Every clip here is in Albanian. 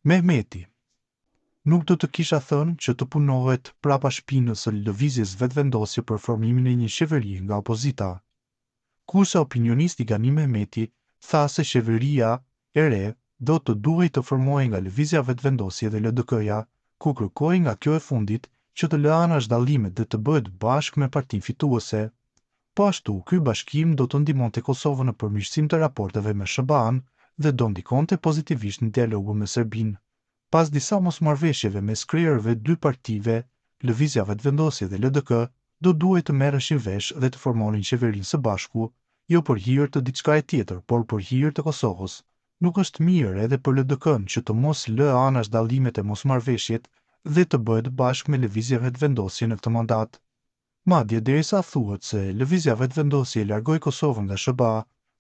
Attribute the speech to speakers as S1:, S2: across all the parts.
S1: Mehmeti. Nuk do të kisha thënë që të punohet prapa shpinës së lëvizjes vetëvendosje për formimin e një qeverie nga opozita. Kurse opinionisti Gani Mehmeti tha se qeveria e re do të duhej të formohej nga lëvizja vetëvendosje dhe LDK-ja, ku kërkoi nga kjo e fundit që të lë anash dallimet dhe të bëhet bashkë me partinë fituese. Po ashtu, ky bashkim do të ndihmonte Kosovën në përmirësim të raporteve me SBA-n dhe do ndikonte pozitivisht në dialogun me Serbinë. Pas disa mosmarrëveshjeve mes kryetarëve dy partive, Lëvizja Vetëvendosje dhe LDK, do duhej të merreshin vesh dhe të formonin qeverinë së bashku, jo për hir të diçka tjetër, por për hir të Kosovës. Nuk është mirë edhe për LDK-n që të mos lë anash dallimet e mosmarrëveshjet dhe të bëhet bashkë me Lëvizja Vetëvendosje në këtë mandat. Madje derisa thuhet se Lëvizja Vetëvendosje largoi Kosovën nga SBA,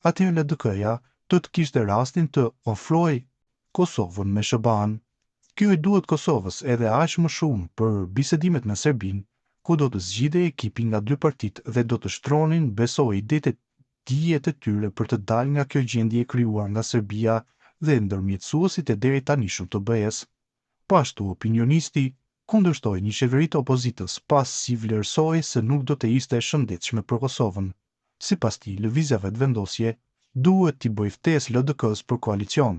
S1: atëherë LDK-ja do të kishte rastin të ofrojë Kosovën me SBA-n. Kjo i duhet Kosovës edhe aq më shumë për bisedimet me Serbinë, ku do të zgjidhej ekipi nga dy partitë dhe do të shtronin besoj idetë e dijet e tyre për të dalë nga kjo gjendje e krijuar nga Serbia dhe ndërmjetësuesit e deri tanishëm të BE-s. Po ashtu, opinionisti kundërshtoi një qeveri të opozitës pas si vlerësoi se nuk do të ishte e shëndetshme për Kosovën. Sipas tij, Lëvizja Vetëvendosje duhet t'i bëjë ftesë LDK-s për koalicion.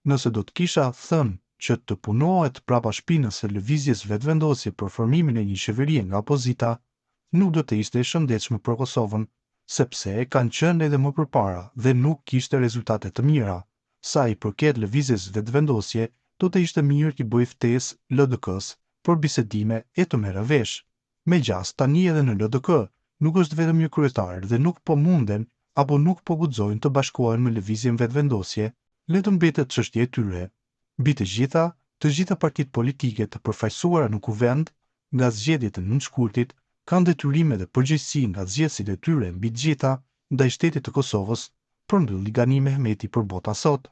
S1: Nëse do të kisha thënë që të punohet prapa shpinës së lëvizjes vetëvendosje për formimin e një qeverie nga opozita, nuk do të ishte e shëndetshme për Kosovën, sepse kanë qenë edhe më përpara dhe nuk kishte rezultate të mira. Sa i përket lëvizjes vetëvendosje, do të ishte mirë t'i bëjë ftesë LDK-s për bisedime e të merrë vesh. Megjithëse tani edhe në LDK nuk është vetëm një kryetar dhe nuk po munden apo nuk po guxojnë të bashkohen me lëvizjen vetëvendosje, le të mbetet çështje e tyre. Mbi të gjitha partitë politike të përfaqësuara në kuvend, nga zgjedhjet e nënshkurtit, kanë detyrime dhe përgjegjësi nga zgjedhësit e tyre mbi të gjitha ndaj shtetit të Kosovës, përmbylli Gani Mehmeti për Bota Sot.